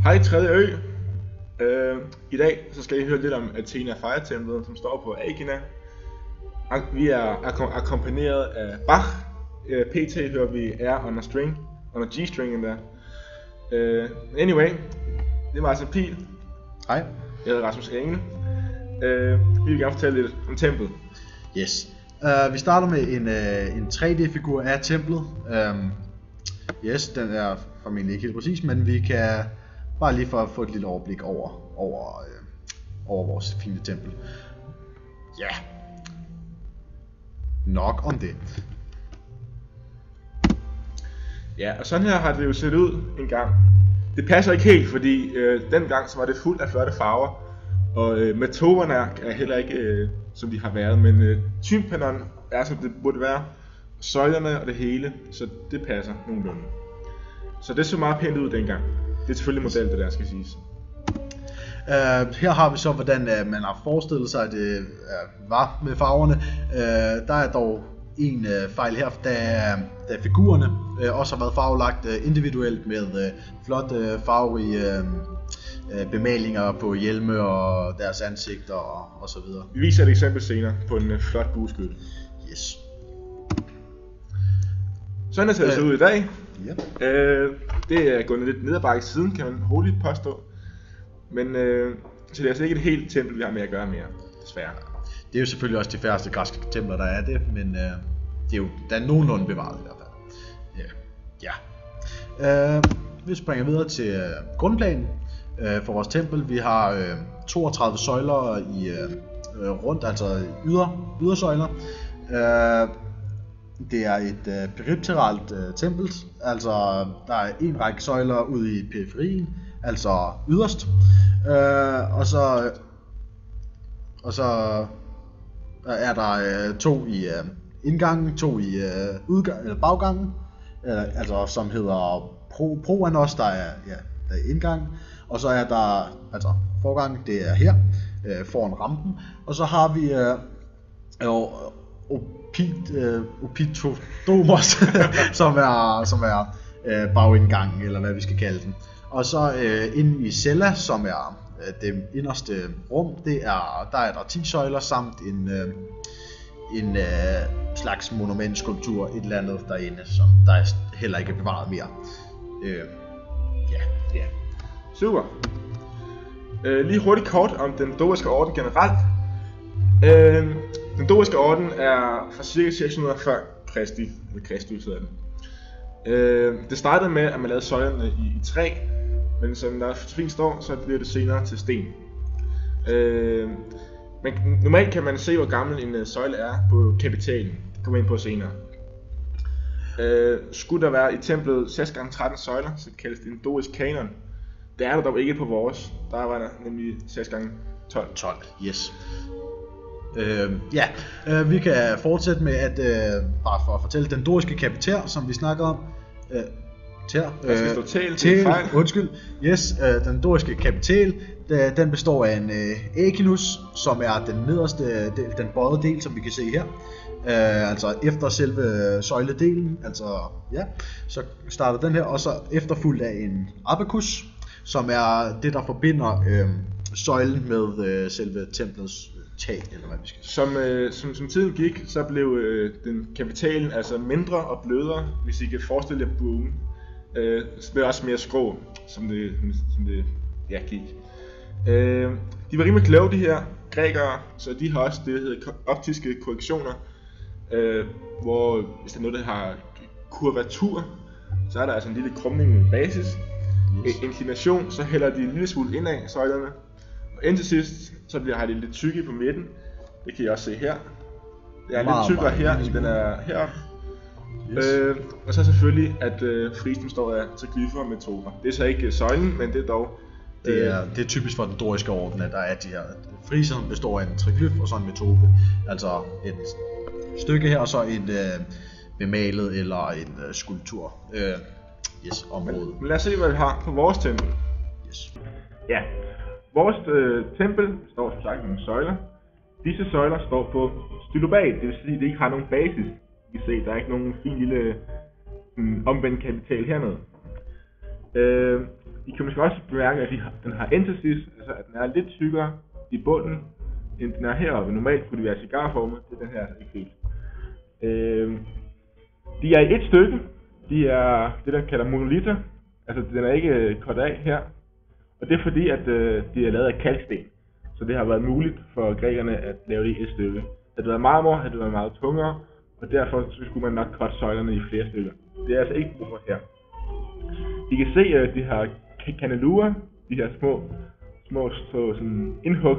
Hej 3. ø. I dag så skal I høre lidt om Athena Fire-templet, som står på Agina. Vi er akkompagneret af Bach. PT hører vi R under string, under G-string endda. Anyway, det var altså Pil. Hej. Jeg hedder Rasmus Engel. Vi vil gerne fortælle lidt om templet. Yes. Vi starter med en 3D-figur af templet. Yes, den er formentlig ikke helt præcis, men vi kan bare lige for at få et lille overblik over vores fine tempel. Ja. Nok om det. Ja, og sådan her har det jo set ud en gang. Det passer ikke helt, fordi dengang så var det fuldt af flotte farver. Og metoderne er heller ikke som de har været, men tympanon er som det burde være. Søjlerne og det hele, så det passer nogenlunde. Så det så meget pænt ud dengang. Det er selvfølgelig model, det der skal siges. Her har vi så, hvordan man har forestillet sig, at det var med farverne. Der er dog en fejl her, da figurerne også har været farvelagt individuelt med flotte farverige bemalinger på hjelme og deres ansigter og så videre. Vi viser et eksempel senere på en flot bueskytte. Yes. Sådan er det ser ud i dag. Yep. Det er gået lidt ned ad bakke siden, kan man roligt påstå. Men så det er altså ikke et helt tempel, vi har med at gøre mere, desværre. Det er jo selvfølgelig også de færreste græske templer, der er det, men det er jo, der er nogenlunde bevaret i hvert fald. Ja. Vi springer videre til grundplanen for vores tempel. Vi har 32 søjler i rundt, altså ydersøjler. Det er et peripteralt tempel, altså der er en række søjler ude i periferien, altså yderst, og så er der to i indgangen, to i baggangen, altså som hedder proanos, der er indgangen, og så er der altså forgangen, det er her foran rampen, og så har vi Opitodomos, som er bagindgangen, eller hvad vi skal kalde den. Og så inde i cella, som er det inderste rum, der er der 10 søjler samt en slags monumentskulptur, et eller andet derinde, som der er heller ikke bevaret mere. Ja. Super. Lige hurtigt kort om den doriske orden generelt. Den doriske orden er fra ca. 600 før Kristus hedder den. Det startede med, at man lavede søjlerne i træ, men som der fint står, så bliver det senere til sten. Men normalt kan man se, hvor gammel en søjle er på kapitalen. Det kommer vi ind på senere. Skulle der være i templet 6x13 søjler, så kaldes det en dorisk kanon. Det er der dog ikke på vores. Der var der nemlig 6x12. 12, yes. Vi kan fortsætte med at bare for at fortælle den doriske kapitær, som vi snakker om. Undskyld. Yes, den doriske kapital, den består af en echinus, som er den nederste del, den bøjede del, som vi kan se her. Altså efter selve søjledelen, så starter den her, og så efterfulgt af en abacus, som er det, der forbinder søjlen med selve templets tag, eller hvad vi skal sige. Som tiden gik, så blev den kapitalen altså mindre og blødere, hvis I kan forestille jer buen. Så blev også mere skrå, som det gik. De var rimelig kloge, de her grækere, så de har også det, der hedder optiske korrektioner, hvor hvis der er noget, der har kurvatur, så er der altså en lille krumning i basis. Yes. Inklination, så hælder de en lille smule indad søjlerne. Og indtil sidst, så har de lidt tykke på midten. Det kan I også se her. Det er lidt tykkere her, end den er heroppe. Yes. Og så selvfølgelig, at frisen står af triglyfer med tober. Det er så ikke søjlen, men det er dog... Det er typisk for den doriske orden, at der er de her friser, som består af en triglyf og så en metope. Altså et stykke her, og så et bemalet eller en skulptur. Område. Men lad os se, hvad vi har på vores tempel. Yes. Ja, vores tempel står som sagt med nogle søjler. Disse søjler står på stylobat, det vil sige, at det ikke har nogen basis. I kan se, der er ikke nogen fin lille omvendt kapital hernede. I kan måske skal også bemærke, at den har interstice, altså at den er lidt tykkere i bunden, end den er heroppe. Normalt kunne de være cigarformet, det er den her altså ikke helt. De er i et stykke. De er det, der kalder monolitter. Altså, den er ikke kortet af her. Og det er fordi, at de er lavet af kalksten. Så det har været muligt for grækerne at lave det i et stykke. Havde det været marmor, havde det været meget tungere, og derfor så skulle man nok korte søjlerne i flere stykker. Det er altså ikke brug for her. I kan se, at de har kandelurer, de her små sådan indhug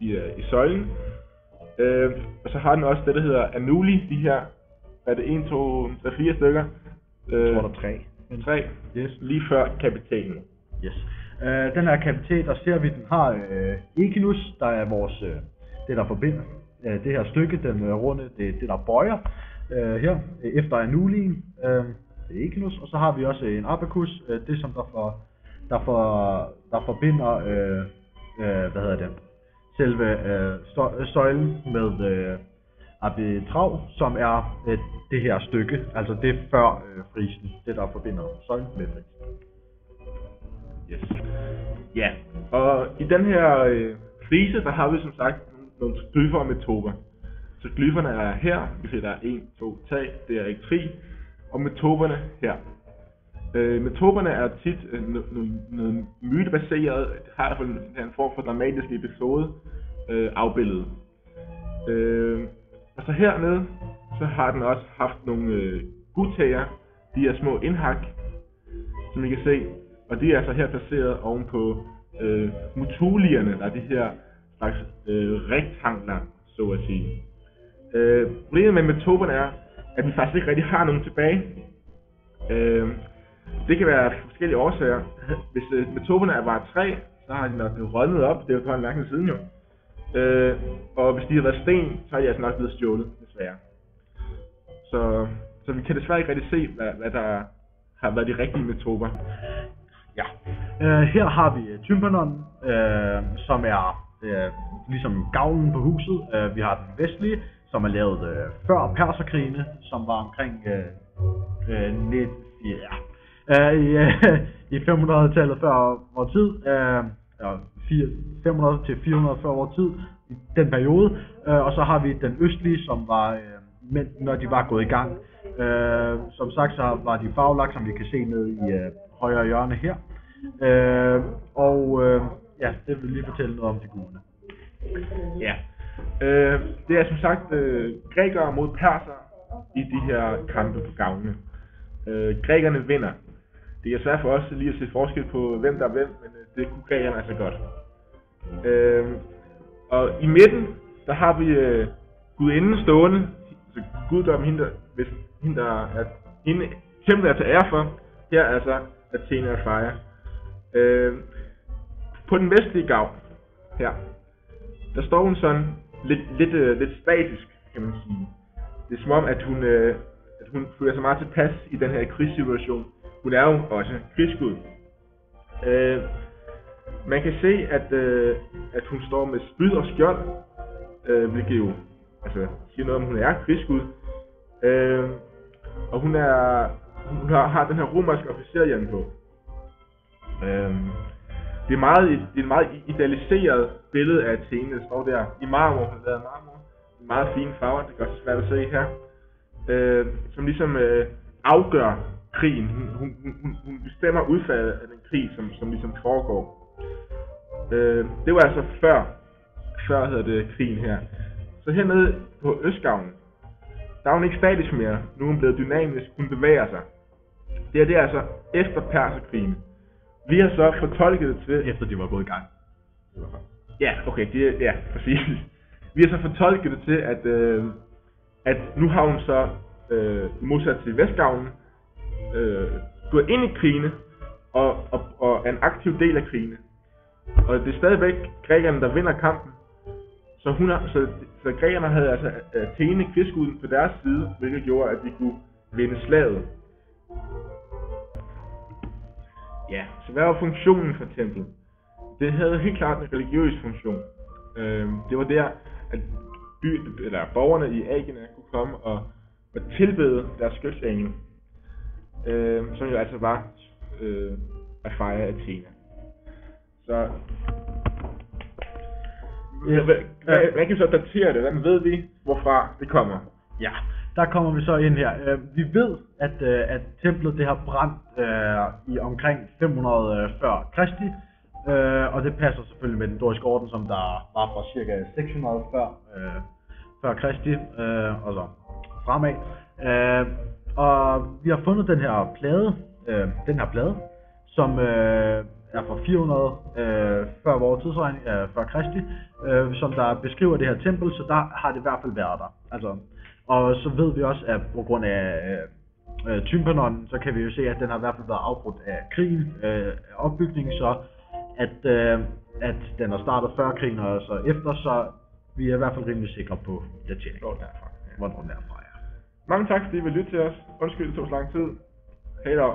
i søjlen. Og så har den også det, der hedder annuli, de her, er det 1, 2, 3, 4 stykker? Jeg tror, der er 3. 3, yes. Lige før kapitalen. Yes. Den her kapital, der ser vi, den har echinus, der er vores, det der forbinder det her stykke, den runde, det der bøjer her, efter annulien, det er echinus, og så har vi også en abacus, det som der forbinder, selve søjlen med arbitrav, som er det her stykke, altså det før frisen, det der forbinder søjlen med frisen. Yes. Ja, og i den her frise, der har vi som sagt nogle glyfer og metoper. Så glyferne er her, vi ser der er 1, 2, 3, det er ikke 3, og metoperne her. Metoperne er tit noget mytebaseret, det har i hvert fald en form for dramatisk episode afbildet. Og så hernede, så har den også haft nogle gutager, de er små indhak, som I kan se, og de er altså her placeret ovenpå motulierne, der er de her slags rektangler, så at sige. Problemet med metoperne er, at vi faktisk ikke rigtig har nogen tilbage. Det kan være forskellige årsager. Hvis metoperne var træ, så har de nok rådnet op, det er jo for en lang tid siden jo. Og hvis de har været sten, så har de altså nok blevet stjålet, desværre. Så vi kan desværre ikke rigtig se, hvad der har været de rigtige metoper. Ja. Her har vi tympanon, som er ligesom gavlen på huset. Vi har den vestlige, som er lavet før perserkrigene, som var omkring i 500-tallet før vor tid. 500 til 400 før vor tid i den periode. Og så har vi den østlige, som var når de var gået i gang. Som sagt, så var de farvelagt, som vi kan se nede i højre hjørne her. Ja, det vil lige fortælle noget om figurerne. Ja, det er som sagt grækere mod perser i de her kampe på gavlene. Grækerne vinder. Det er svært for os lige at se forskel på hvem der er hvem, men det kunne grækerne altså godt. Og i midten, der har vi gudinden stående, så guddommen hende der er templet er til ære for. Her er altså Athena af Freja. På den vestlige gavl her, der står hun sådan lidt statisk, kan man sige. Det er som om, at hun føler sig meget tilpas i den her krigssituation. Hun er jo også krigsgud. Man kan se, at hun står med spyd og skjold, hvilket jo altså siger noget om, hun er krigsgud. Og hun har den her romerske officerhjelm på. Det er et meget idealiseret billede af Athene, der står der i marmor. Hun har lavet marmor. Meget fine farver, det er godt svært at se her. Som ligesom afgør krigen. Hun bestemmer udfaldet af den krig, som ligesom foregår. Det var altså før krigen her. Så hernede på Østgavlen, der er hun ikke statisk mere. Nu er hun blevet dynamisk, hun bevæger sig. Det er altså efter perserkrigen. Vi har så fortolket det til... Efter de var gået i gang. Ja, okay, ja, præcis. Vi har så fortolket det til, at nu har hun så, modsat til Vestgavlen, gået ind i krigene, og er en aktiv del af krigene. Og det er stadigvæk grækerne, der vinder kampen. Så grækerne havde altså Athene, krigsguden, på deres side, hvilket gjorde, at de kunne vinde slaget. Ja, så hvad var funktionen for templet? Det havde helt klart en religiøs funktion. Det var der, at borgerne i Aegina kunne komme og tilbede deres skytsengel, som jo altså var at fejre Athena. Så hvad kan vi så datere det? Hvordan ved vi, hvorfra det kommer? Ja, der kommer vi så ind her. Vi ved, at templet det har brændt i omkring 500 før Kristi, og det passer selvfølgelig med den doriske orden, som der var fra cirka 600 før Kristi, og så fremad. Og vi har fundet den her plade, som er fra 400 før vores tidsregning, før Kristi, som der beskriver det her tempel, så der har det i hvert fald været der. Altså, og så ved vi også, at på grund af Tympanon, så kan vi jo se, at den har i hvert fald været afbrudt af krigen, opbygningen, så at den har startet før krigen og så efter, så vi er i hvert fald rimelig sikre på dateringen. Hvornår den er fra, ja. Mange tak, fordi I vil lytte til os. Undskyld, det tog så lang tid. Hej da.